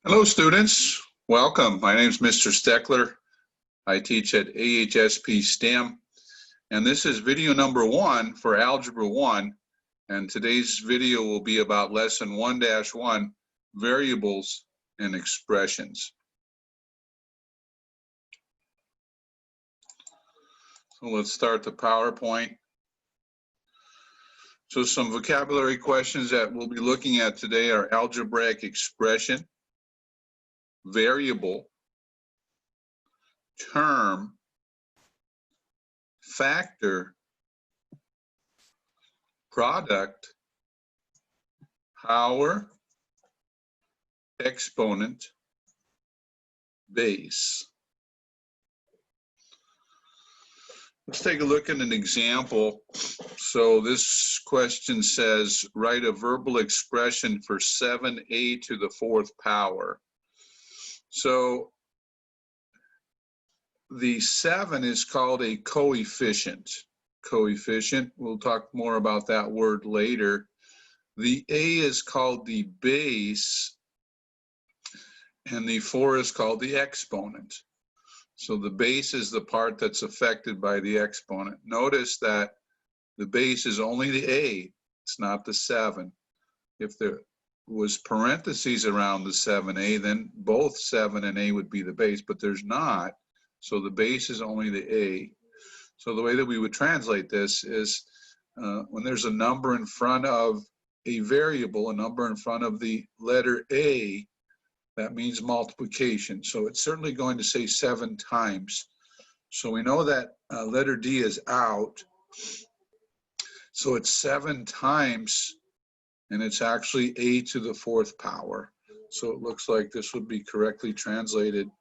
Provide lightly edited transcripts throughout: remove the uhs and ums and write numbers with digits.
Hello students, welcome. My name is Mr. Steckler. I teach at AHSP STEM, and this is video number 1 for Algebra 1, and today's video will be about lesson 1-1, variables and expressions. So let's start the PowerPoint. So some vocabulary questions that we'll be looking at today are algebraic expression, variable, term, factor, product, power, exponent, base. Let's take a look at an example. So this question says, write a verbal expression for 7a to the 4th power. So the 7 is called a coefficient. Coefficient, we'll talk more about that word later. The a is called the base, and the 4 is called the exponent. So the base is the part that's affected by the exponent. Notice that the base is only the a, it's not the 7. If there was parentheses around the 7a, then both 7 and a would be the base, but there's not. So the base is only the a. So the way that we would translate this is when there's a number in front of a variable, a number in front of the letter a, that means multiplication. So it's certainly going to say 7 times. So we know that letter D is out. So it's 7 times, and it's actually a to the 4th power. So it looks like this would be correctly translated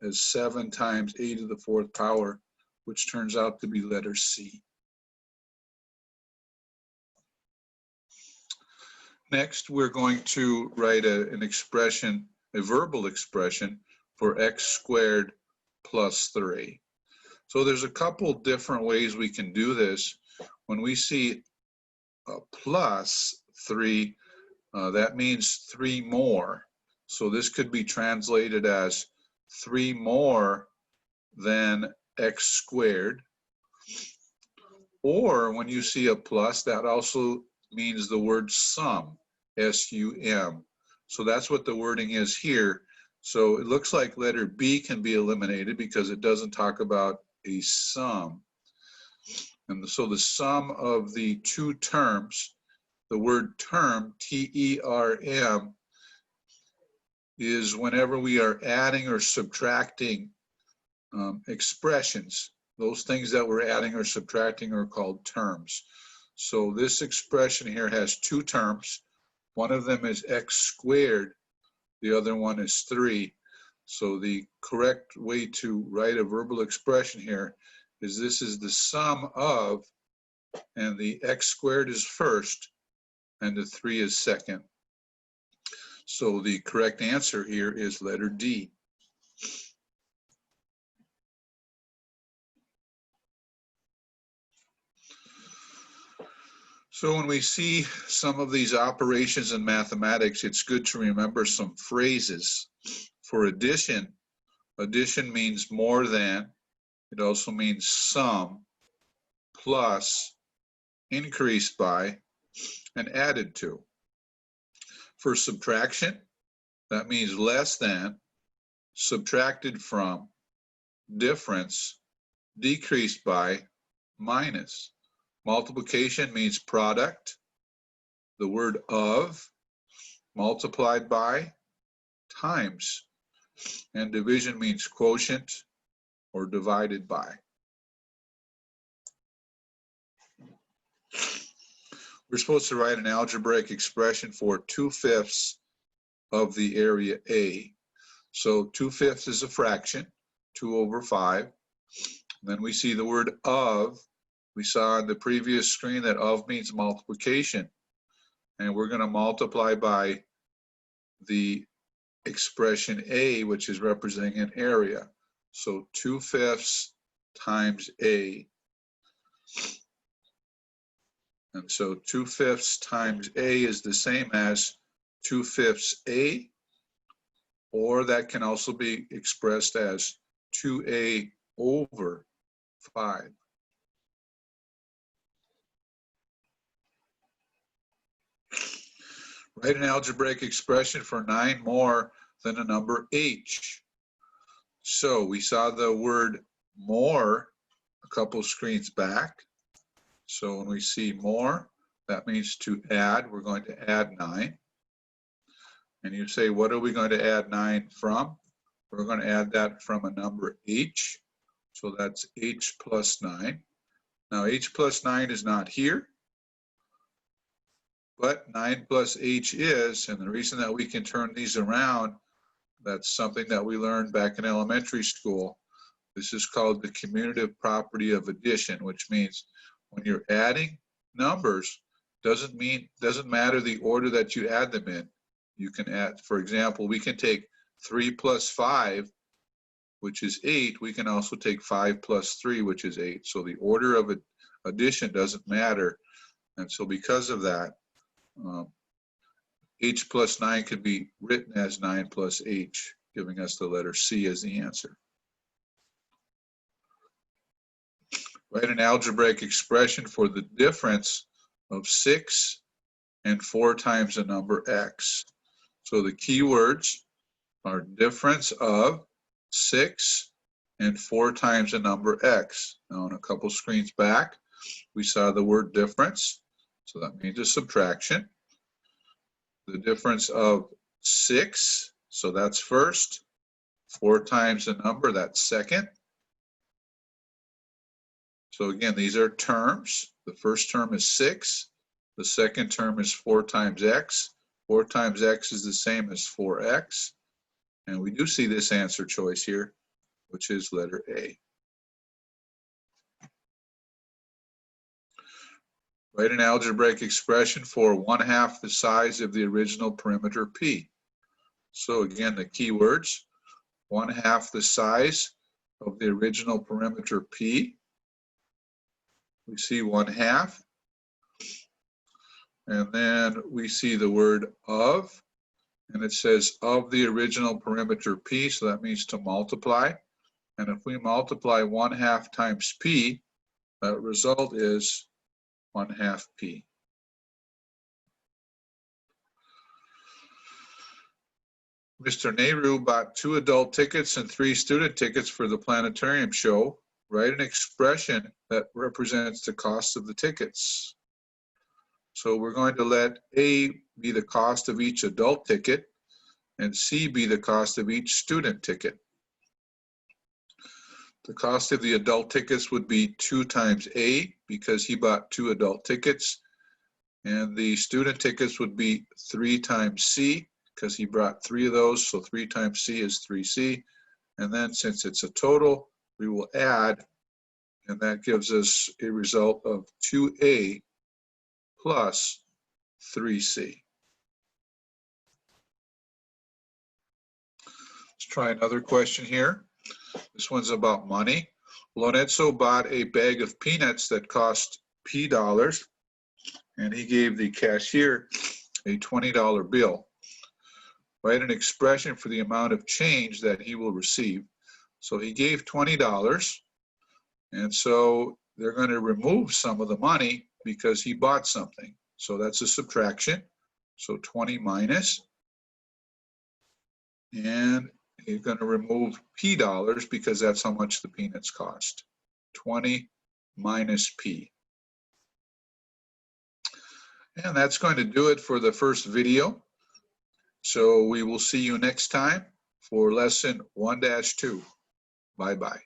as 7 times a to the 4th power, which turns out to be letter C. Next, we're going to write an expression, a verbal expression for x squared plus 3. So there's a couple different ways we can do this. When we see plus 3, that means 3 more. So this could be translated as 3 more than x squared. Or when you see a plus, that also means the word sum, S-U-M. So that's what the wording is here. So it looks like letter B can be eliminated because it doesn't talk about a sum. And so the sum of the two terms, the word term, T-E-R-M, is whenever we are adding or subtracting expressions. Those things that we're adding or subtracting are called terms. So this expression here has 2 terms. One of them is x squared. The other one is 3. So the correct way to write a verbal expression here is this is the sum of, and the x squared is first, and the 3 is second. So the correct answer here is letter D. So when we see some of these operations in mathematics, it's good to remember some phrases. For addition, addition means more than. It also means sum, plus, increased by, and added to. For subtraction, that means less than, subtracted from, difference, decreased by, minus. Multiplication means product, the word of, multiplied by, times. And division means quotient or divided by. We're supposed to write an algebraic expression for 2/5 of the area A. So 2/5 is a fraction, 2 over 5. Then we see the word of. We saw on the previous screen that of means multiplication. And we're going to multiply by the expression A, which is representing an area. So 2/5 times A. And so 2/5 times A is the same as 2/5 A, or that can also be expressed as 2a over 5. Write an algebraic expression for 9 more than the number h. So we saw the word more a couple screens back. So when we see more, that means to add. We're going to add 9. And you say, what are we going to add 9 from? We're going to add that from a number h. So that's h plus 9. Now h plus 9 is not here, but 9 plus h is, and the reason that we can turn these around, that's something that we learned back in elementary school. This is called the commutative property of addition, which means when you're adding numbers, doesn't matter the order that you add them in. You can add, for example, we can take 3 plus 5, which is 8. We can also take 5 plus 3, which is 8. So the order of addition doesn't matter. And so because of that, h plus 9 could be written as 9 plus h, giving us the letter C as the answer. Write an algebraic expression for the difference of 6 and 4 times the number x. So the key words are difference of 6 and 4 times the number x. Now, on a couple screens back, we saw the word difference, so that means a subtraction. The difference of 6, so that's first. 4 times the number, that's second. So again, these are terms. The first term is 6. The second term is 4 times x. 4 times x is the same as 4x. And we do see this answer choice here, which is letter A. Write an algebraic expression for 1/2 the size of the original perimeter P. So again, the key words, 1/2 the size of the original perimeter P. We see 1/2. And then we see the word of, and it says of the original perimeter P, so that means to multiply. And if we multiply 1/2 times P, that result is 1/2 P. Mr. Nehru bought 2 adult tickets and 3 student tickets for the planetarium show. Write an expression that represents the cost of the tickets. So we're going to let A be the cost of each adult ticket and C be the cost of each student ticket. The cost of the adult tickets would be 2 times A because he bought 2 adult tickets, and the student tickets would be 3 times C because he brought 3 of those, so 3 times C is 3C. And then since it's a total, we will add, and that gives us a result of 2A plus 3C. Let's try another question here. This one's about money. Lorenzo bought a bag of peanuts that cost P dollars, and he gave the cashier a $20 bill. Write an expression for the amount of change that he will receive. So he gave $20, and so they're going to remove some of the money because he bought something. So that's a subtraction. So 20 minus, and you're going to remove P dollars because that's how much the peanuts cost. 20 minus P. And that's going to do it for the first video. So we will see you next time for lesson 1-2. Bye-bye.